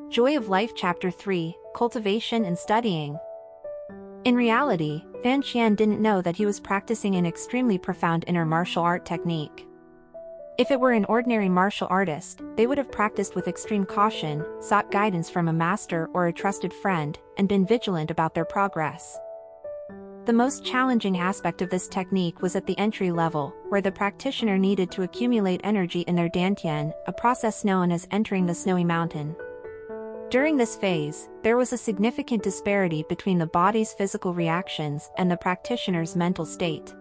Joy of Life Chapter 3, Cultivation and Studying. In reality, Xian didn't know that he was practicing an extremely profound inner martial art technique. If it were an ordinary martial artist, they would have practiced with extreme caution, sought guidance from a master or a trusted friend, and been vigilant about their progress. The most challenging aspect of this technique was at the entry level, where the practitioner needed to accumulate energy in their dantian, a process known as entering the snowy mountain. During this phase, there was a significant disparity between the body's physical reactions and the practitioner's mental state.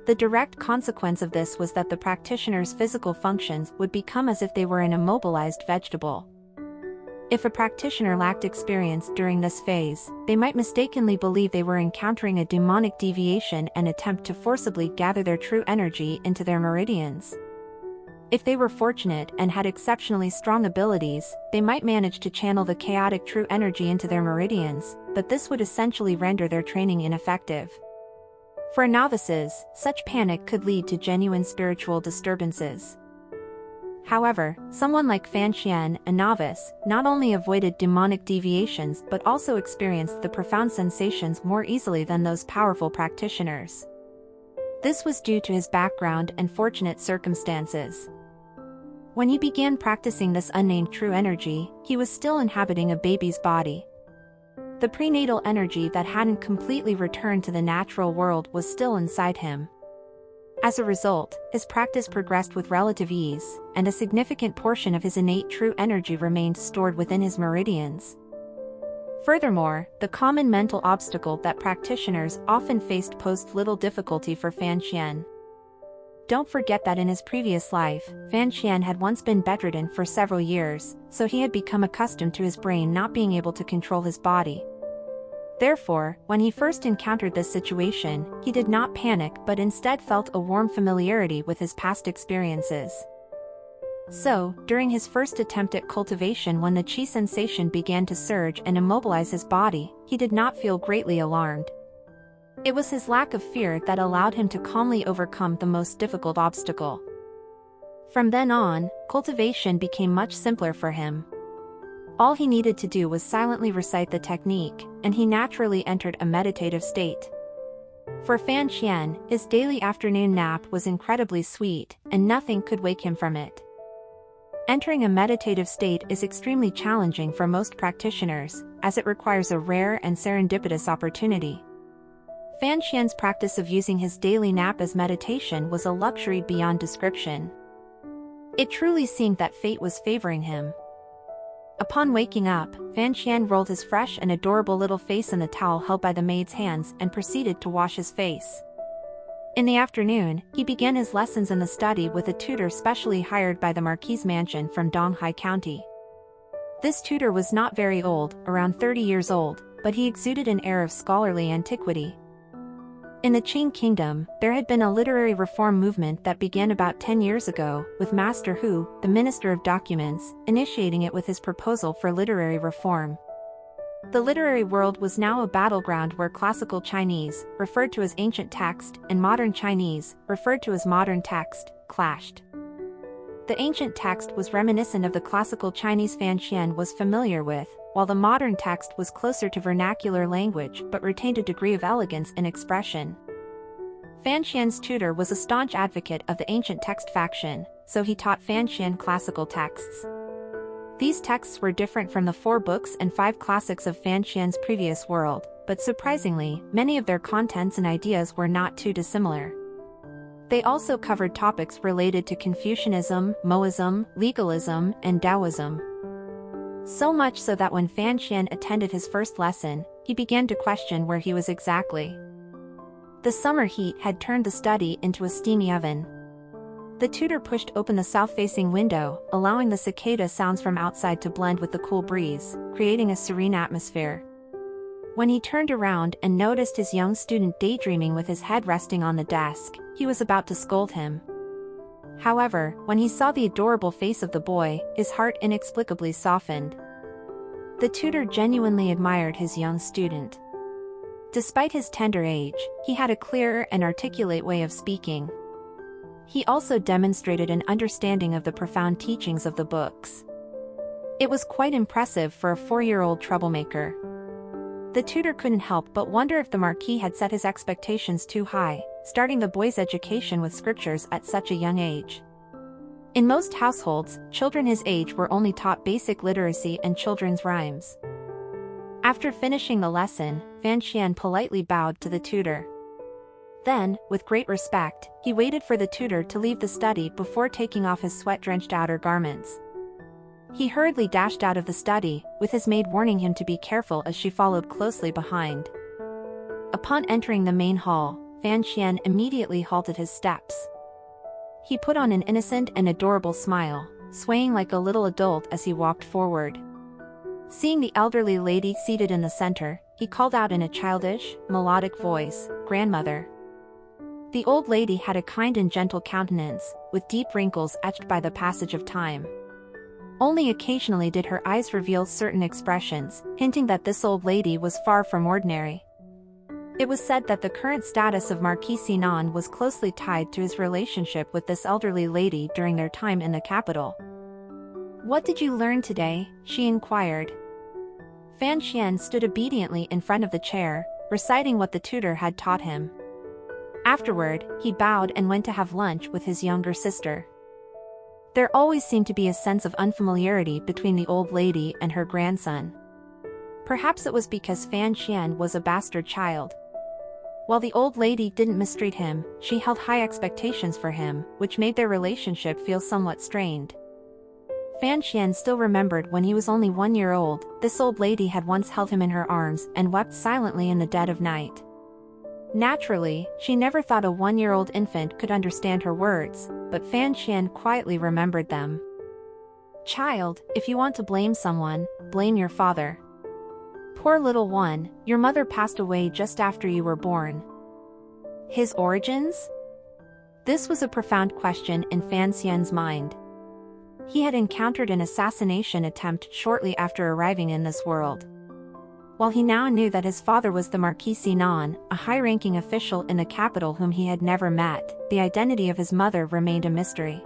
The direct consequence of this was that the practitioner's physical functions would become as if they were an immobilized vegetable. If a practitioner lacked experience during this phase, they might mistakenly believe they were encountering a demonic deviation and attempt to forcibly gather their true energy into their meridians. If they were fortunate and had exceptionally strong abilities, they might manage to channel the chaotic true energy into their meridians, but this would essentially render their training ineffective. For novices, such panic could lead to genuine spiritual disturbances. However, someone like Xian, a novice, not only avoided demonic deviations but also experienced the profound sensations more easily than those powerful practitioners. This was due to his background and fortunate circumstances. When he began practicing this unnamed true energy, he was still inhabiting a baby's body. The prenatal energy that hadn't completely returned to the natural world was still inside him. As a result, his practice progressed with relative ease, and a significant portion of his innate true energy remained stored within his meridians. Furthermore, the common mental obstacle that practitioners often faced posed little difficulty for Xian. Don't forget that in his previous life, Xian had once been bedridden for several years, so he had become accustomed to his brain not being able to control his body. Therefore, when he first encountered this situation, he did not panic but instead felt a warm familiarity with his past experiences. So, during his first attempt at cultivation, when the qi sensation began to surge and immobilize his body, he did not feel greatly alarmed. It was his lack of fear that allowed him to calmly overcome the most difficult obstacle. From then on, cultivation became much simpler for him. All he needed to do was silently recite the technique, and he naturally entered a meditative state. For Xian, his daily afternoon nap was incredibly sweet, and nothing could wake him from it. Entering a meditative state is extremely challenging for most practitioners, as it requires a rare and serendipitous opportunity. Xian's practice of using his daily nap as meditation was a luxury beyond description. It truly seemed that fate was favoring him. Upon waking up, Xian rolled his fresh and adorable little face in the towel held by the maid's hands and proceeded to wash his face. In the afternoon, he began his lessons in the study with a tutor specially hired by the Marquis Mansion from Donghai County. This tutor was not very old, around 30 years old, but he exuded an air of scholarly antiquity. In the Qing Kingdom, there had been a literary reform movement that began about 10 years ago, with Master Hu, the Minister of Documents, initiating it with his proposal for literary reform. The literary world was now a battleground where classical Chinese, referred to as ancient text, and modern Chinese, referred to as modern text, clashed. The ancient text was reminiscent of the classical Chinese Xian was familiar with, while the modern text was closer to vernacular language but retained a degree of elegance in expression. Xian's tutor was a staunch advocate of the ancient text faction, so he taught Xian classical texts. These texts were different from the 4 books and 5 classics of Xian's previous world, but surprisingly, many of their contents and ideas were not too dissimilar. They also covered topics related to Confucianism, Moism, legalism, and Taoism. So much so that when Xian attended his first lesson, he began to question where he was exactly. The summer heat had turned the study into a steamy oven. The tutor pushed open the south-facing window, allowing the cicada sounds from outside to blend with the cool breeze, creating a serene atmosphere. When he turned around and noticed his young student daydreaming with his head resting on the desk, he was about to scold him. However, when he saw the adorable face of the boy, his heart inexplicably softened. The tutor genuinely admired his young student. Despite his tender age, he had a clear and articulate way of speaking. He also demonstrated an understanding of the profound teachings of the books. It was quite impressive for a 4-year-old troublemaker. The tutor couldn't help but wonder if the Marquis had set his expectations too high, starting the boy's education with scriptures at such a young age. In most households, children his age were only taught basic literacy and children's rhymes. After finishing the lesson, Xian politely bowed to the tutor. Then, with great respect, he waited for the tutor to leave the study before taking off his sweat-drenched outer garments. He hurriedly dashed out of the study, with his maid warning him to be careful as she followed closely behind. Upon entering the main hall, Xian immediately halted his steps. He put on an innocent and adorable smile, swaying like a little adult as he walked forward. Seeing the elderly lady seated in the center, he called out in a childish, melodic voice, "Grandmother." The old lady had a kind and gentle countenance, with deep wrinkles etched by the passage of time. Only occasionally did her eyes reveal certain expressions, hinting that this old lady was far from ordinary. It was said that the current status of Marquis Xian was closely tied to his relationship with this elderly lady during their time in the capital. "What did you learn today?" she inquired. Xian stood obediently in front of the chair, reciting what the tutor had taught him. Afterward, he bowed and went to have lunch with his younger sister. There always seemed to be a sense of unfamiliarity between the old lady and her grandson. Perhaps it was because Xian was a bastard child. While the old lady didn't mistreat him, she held high expectations for him, which made their relationship feel somewhat strained. Xian still remembered when he was only 1 year old, this old lady had once held him in her arms and wept silently in the dead of night. Naturally, she never thought a 1-year-old infant could understand her words, but Xian quietly remembered them. "Child, if you want to blame someone, blame your father. Poor little one, your mother passed away just after you were born." His origins? This was a profound question in Xian's mind. He had encountered an assassination attempt shortly after arriving in this world. While he now knew that his father was the Marquis Xian, a high-ranking official in the capital whom he had never met, the identity of his mother remained a mystery.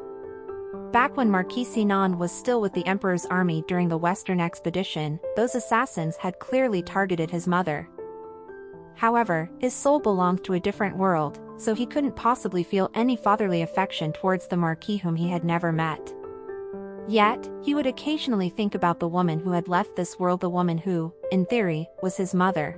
Back when Marquis Xian was still with the Emperor's army during the Western expedition, those assassins had clearly targeted his mother. However, his soul belonged to a different world, so he couldn't possibly feel any fatherly affection towards the Marquis whom he had never met. Yet, he would occasionally think about the woman who had left this world, the woman who, in theory, was his mother.